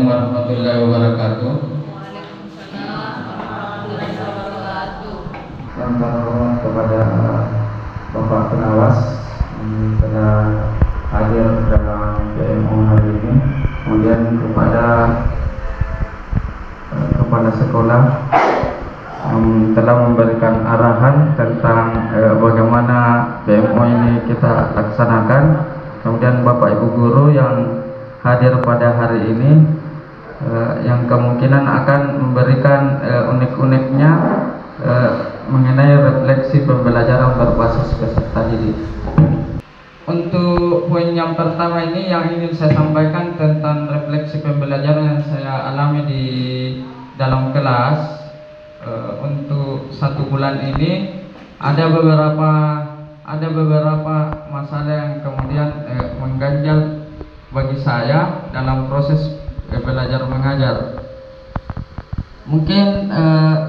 Assalamualaikum warahmatullahi wabarakatuh. Waalaikumsalam warahmatullahi wabarakatuh. Salam hormat kepada Bapak Pengawas yang telah hadir dalam PMO hari ini. Kemudian kepada kepala sekolah yang telah memberikan arahan tentang bagaimana PMO ini kita laksanakan. Kemudian Bapak Ibu guru yang hadir pada hari ini, yang kemungkinan akan memberikan unik-uniknya mengenai refleksi pembelajaran berbasis peserta didik. Untuk poin yang pertama ini yang ingin saya sampaikan tentang refleksi pembelajaran yang saya alami di dalam kelas. Untuk 1 bulan ini ada beberapa masalah yang kemudian mengganjal bagi saya dalam proses belajar mengajar. Mungkin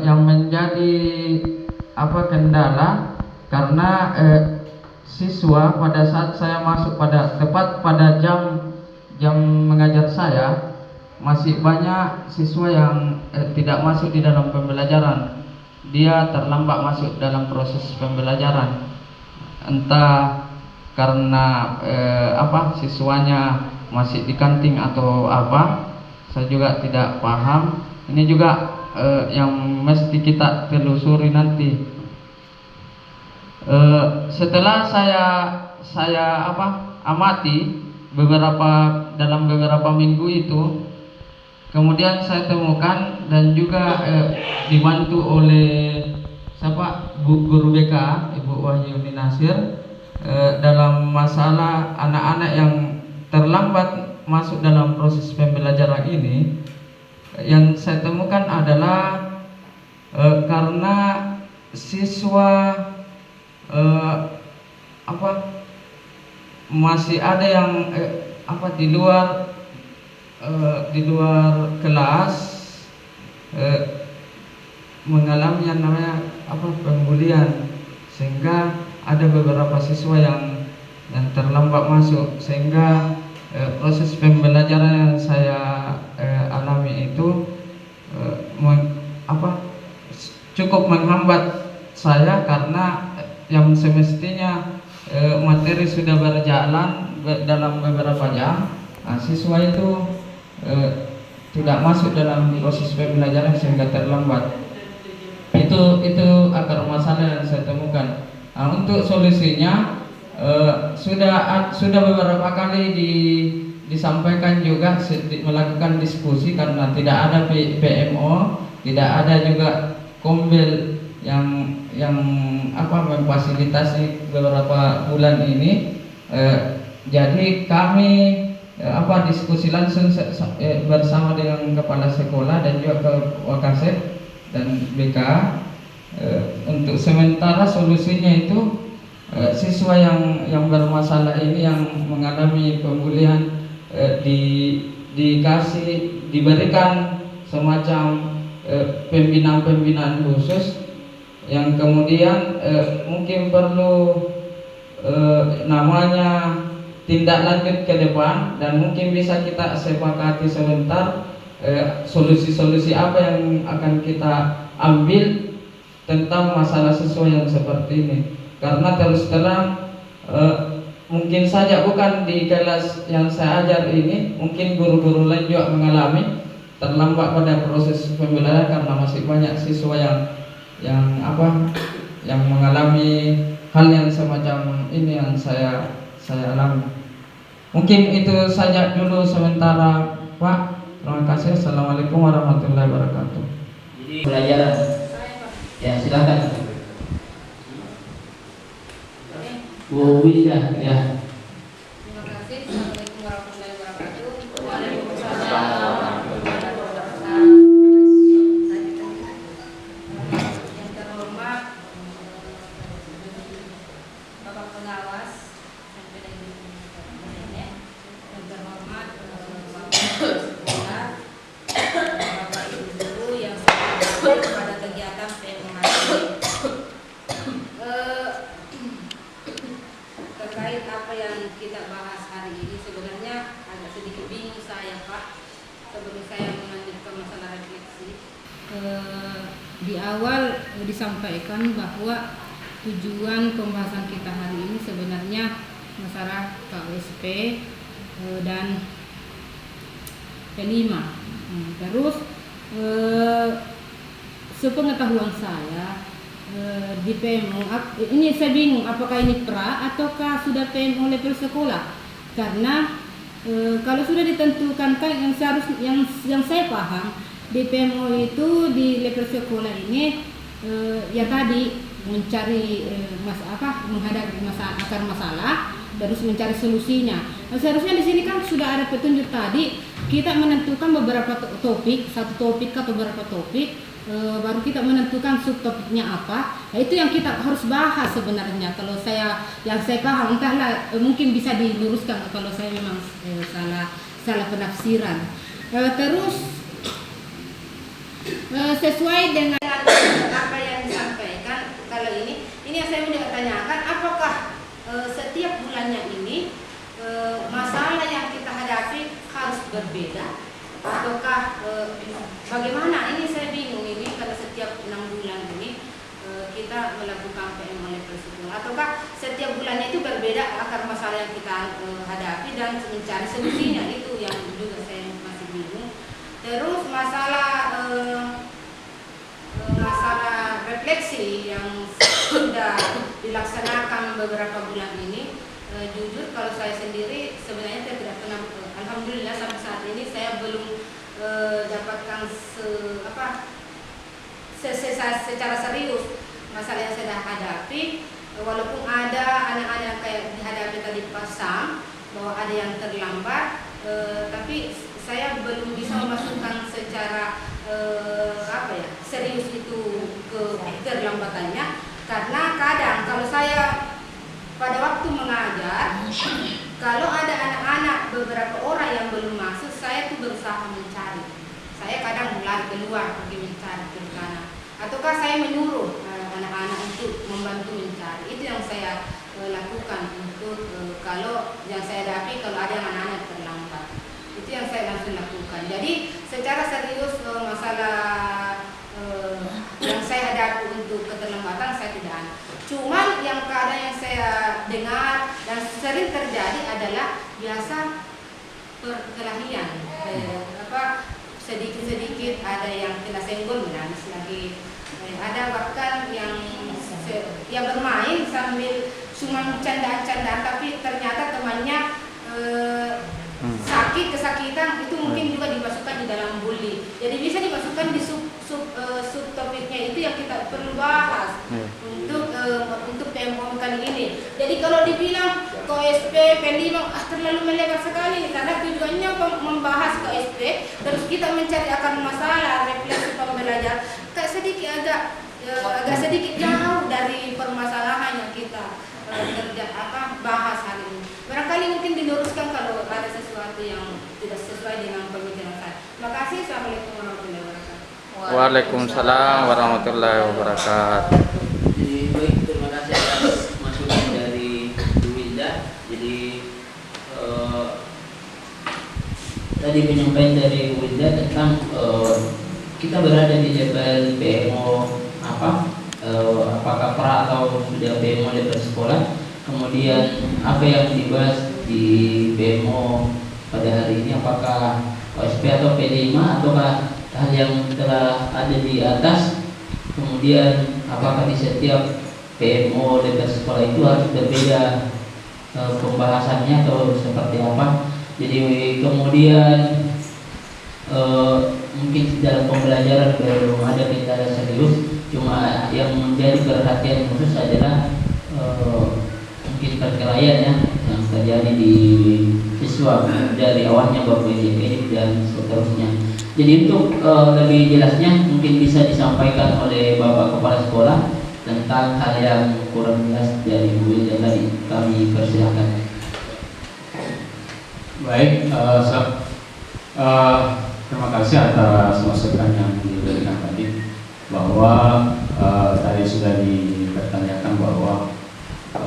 yang menjadi kendala karena siswa pada saat saya masuk tepat pada jam mengajar saya, masih banyak siswa yang tidak masuk di dalam pembelajaran. Dia terlambat masuk dalam proses pembelajaran, entah karena siswanya masih di kanting atau apa, saya juga tidak paham. Ini juga yang mesti kita telusuri nanti. Setelah saya amati dalam beberapa minggu itu, kemudian saya temukan dan juga dibantu oleh guru BK Ibu Wahyuni Nasir dalam masalah anak-anak yang terlambat masuk dalam proses pembelajaran ini. Yang saya temukan adalah karena siswa masih ada yang di luar kelas mengalami yang namanya pembulian, sehingga ada beberapa siswa yang terlambat masuk, sehingga proses pembelajaran yang saya alami itu cukup menghambat saya, karena yang semestinya materi sudah berjalan dalam beberapa jam, siswa itu tidak masuk dalam proses pembelajaran sehingga terlambat. Itu akar masalah yang saya temukan. Untuk solusinya sudah beberapa kali disampaikan juga, melakukan diskusi, karena tidak ada PMO, tidak ada juga Kombel yang memfasilitasi beberapa bulan ini. Jadi kami diskusi langsung bersama dengan kepala sekolah dan juga ke Wakasek dan BK. Untuk sementara solusinya itu siswa yang bermasalah ini, yang mengalami pembulian, diberikan semacam pembinaan khusus, yang kemudian mungkin perlu namanya tindak lanjut ke depan, dan mungkin bisa kita sepakati sebentar solusi-solusi apa yang akan kita ambil tentang masalah siswa yang seperti ini. Karena terus terang mungkin saja bukan di kelas yang saya ajar ini, mungkin guru-guru lain juga mengalami terlambat pada proses pembelajaran, karena masih banyak siswa yang mengalami hal yang semacam ini yang saya alami. Mungkin itu saja dulu sementara, Pak. Terima kasih. Assalamualaikum warahmatullahi wabarakatuh. Jadi pelajaran, ya silakan. Bu Wida, ya. Terima kasih. Assalamualaikum warahmatullahi wabarakatuh. Waalaikumsalam warahmatullahi wabarakatuh. Yang terhormat Bapak Pengawas, yang terhormat Bapak Sekolah, Bapak Ibu Guru yang hadir pada kegiatan PMO hari ini. Terkait apa yang kita bahas hari ini, sebenarnya agak sedikit bingung saya, Pak, sebelum saya melanjutkan masalah refleksi. Di awal disampaikan bahwa tujuan pembahasan kita hari ini sebenarnya masalah KUSP dan P5. Terus sepengetahuan saya di PMO ini saya bingung apakah ini pra ataukah sudah PMO level sekolah, karena kalau sudah ditentukan kan yang saya paham di PMO itu di level sekolah ini ya tadi mencari menghadapi akar masalah terus mencari solusinya. Nah, seharusnya di sini kan sudah ada petunjuk tadi, kita menentukan beberapa topik, satu topik atau beberapa topik, baru kita menentukan subtopiknya apa. Nah, itu yang kita harus bahas sebenarnya. Kalau yang saya paham, entahlah mungkin bisa diluruskan kalau saya memang salah penafsiran. Terus sesuai dengan apa yang disampaikan, kalau ini yang saya mau tanyakan, apakah setiap bulannya ini masalah yang kita hadapi harus berbeda ataukah bagaimana? Ini saya bingung ini karena setiap 6 bulan ini kita melakukan PMO level 10, ataukah setiap bulannya itu berbeda akar masalah yang kita hadapi dan mencari solusinya, itu yang juga saya masih bingung. Terus masalah refleksi yang sudah dilaksanakan beberapa bulan ini, jujur kalau saya sendiri sebenarnya saya tidak pernah, alhamdulillah sampai saat ini saya belum dapatkan secara serius masalah yang saya hadapi. Walaupun ada anak-anak yang kayak dihadapi tadi pasang bahwa ada yang terlambat, tapi saya belum bisa memasukkan secara serius itu ke keterlambatannya, karena kadang kalau saya pada waktu mengajar, kalau ada anak-anak beberapa orang yang belum masuk, saya tuh berusaha mencari. Saya kadang mulai keluar pergi mencari ke sana, ataukah saya menyuruh anak-anak untuk membantu mencari. Itu yang saya lakukan untuk kalau yang saya hadapi, kalau ada anak-anak terlambat, itu yang saya langsung lakukan. Jadi secara serius masalah yang saya hadapi untuk keterlambatan saya tidak ada. Cuman yang keadaan yang saya dengar dan sering terjadi adalah biasa perkelahian, sedikit-sedikit ada yang kena senggol menangis lagi, ada bahkan yang bermain sambil cuma canda-canda, tapi ternyata temannya kesakitan, itu mungkin juga dimasukkan di dalam bully. Jadi bisa dimasukkan di subtopiknya itu yang kita perlu bahas untuk PMO kali ini. Jadi kalau dibilang KSP P5 terlalu melebar sekali, karena tujuannya membahas KSP, terus kita mencari akar masalah, refleksi pembelajaran, agak sedikit jauh dari permasalahan yang kita bahas hari ini. Barangkali mungkin diluruskan kalau ada sesuatu yang tidak sesuai dengan pemikiran saya. Terima kasih. Assalamualaikum warahmatullahi wabarakatuh. Waalaikumsalam warahmatullahi wabarakatuh. Jadi baik, terima kasih atas masukan dari Bu Wilda. Jadi tadi penyampaian dari Bu Wilda tentang kita berada di level PMO apakah pra atau sudah PMO level sekolah. Kemudian apa yang dibahas di PMO pada hari ini, apakah OSP atau P5 ataukah hal yang telah ada di atas. Kemudian apakah di setiap PMO level sekolah itu harus berbeda pembahasannya atau seperti apa. Jadi kemudian mungkin dalam pembelajaran belum ada kendala serius, cuma yang menjadi perhatian khusus adalah mungkin perkelahian ya yang terjadi di siswa dari awalnya baru edit dan seterusnya. Jadi untuk lebih jelasnya mungkin bisa disampaikan oleh Bapak Kepala Sekolah tentang hal yang kurang jelas dari Bu Wilda tadi. Kami persilahkan. Baik, terima kasih atas masukan yang diberikan tadi, bahwa tadi sudah dipertanyakan bahwa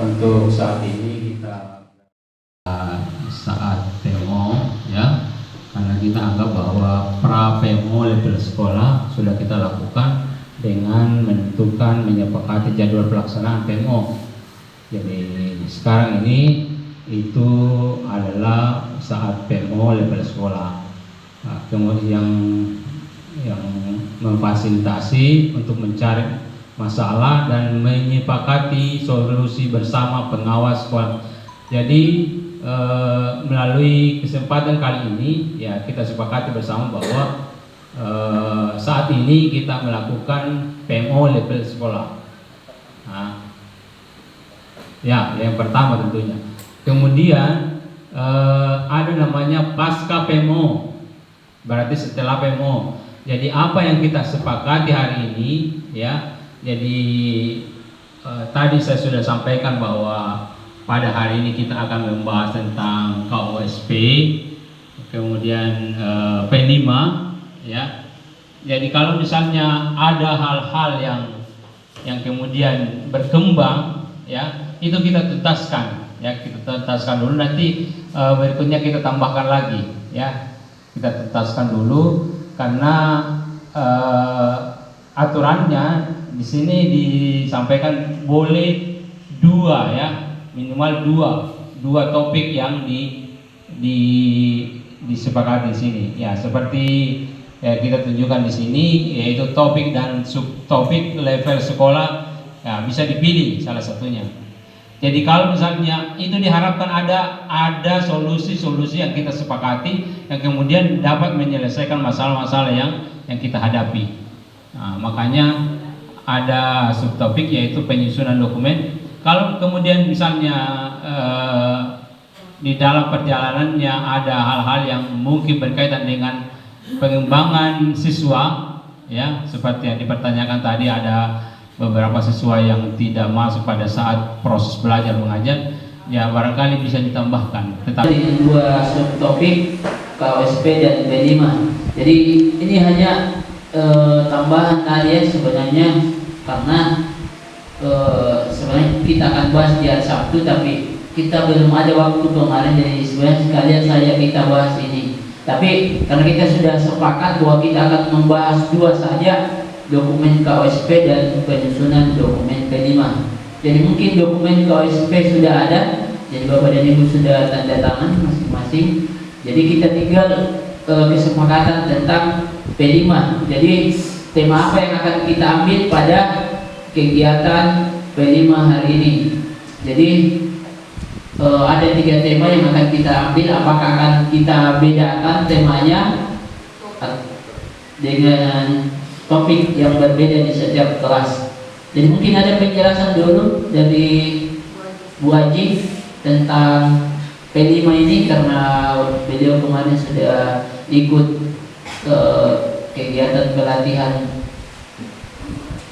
untuk saat ini kita saat demo ya, karena kita anggap bahwa pra PMO level sekolah sudah kita lakukan dengan menentukan menyepakati jadwal pelaksanaan PMO. Jadi sekarang ini itu adalah saat PMO level sekolah. Nah, kemudian yang memfasilitasi untuk mencari masalah dan menyepakati solusi bersama pengawas sekolah. Jadi melalui kesempatan kali ini ya kita sepakati bersama bahwa saat ini kita melakukan PMO level sekolah. Nah, ya yang pertama tentunya. Kemudian ada namanya pasca PMO, berarti setelah PMO. Jadi apa yang kita sepakati hari ini ya, jadi tadi saya sudah sampaikan bahwa pada hari ini kita akan membahas tentang KOSP, kemudian P5 ya. Jadi kalau misalnya ada hal-hal yang kemudian berkembang ya, itu kita tuntaskan ya, kita tuntaskan dulu, nanti berikutnya kita tambahkan lagi ya. Kita tuntaskan dulu karena aturannya di sini disampaikan boleh dua ya, minimal dua topik yang disepakati di sini ya, seperti ya, kita tunjukkan di sini yaitu topik dan subtopik level sekolah ya, bisa dipilih salah satunya. Jadi kalau misalnya itu diharapkan ada solusi-solusi yang kita sepakati yang kemudian dapat menyelesaikan masalah-masalah yang kita hadapi. Nah, makanya ada subtopik yaitu penyusunan dokumen. Kalau kemudian misalnya di dalam perjalanannya ada hal-hal yang mungkin berkaitan dengan pengembangan siswa ya, seperti yang dipertanyakan tadi, ada beberapa siswa yang tidak masuk pada saat proses belajar mengajar ya, barangkali bisa ditambahkan. Tetapi dua subtopik KOSP dan P5. Jadi ini hanya tambahan tadi ya sebenarnya, karena sebenarnya kita akan bahas di hari Sabtu, tapi kita belum ada waktu kemarin, jadi sebenarnya sekalian kita bahas ini. Tapi karena kita sudah sepakat bahwa kita akan membahas dua saja, dokumen KOSP dan penyusunan dokumen P5. Jadi mungkin dokumen KOSP sudah ada, jadi Bapak dan Ibu sudah tanda tangan masing-masing. Jadi kita tinggal kesepakatan tentang P5. Jadi tema apa yang akan kita ambil pada kegiatan P5 hari ini. Jadi ada 3 tema yang akan kita ambil. Apakah akan kita bedakan temanya dengan topik yang berbeda di setiap kelas? Jadi mungkin ada penjelasan dulu dari Bu Haji tentang P5 ini, karena beliau kemarin sudah ikut kegiatan pelatihan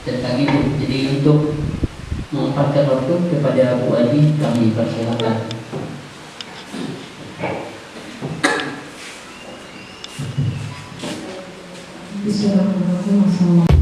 tentang itu. Jadi untuk memanfaatkan waktu kepada Bu Haji, kami persilakan. Bismillahirrahmanirrahim.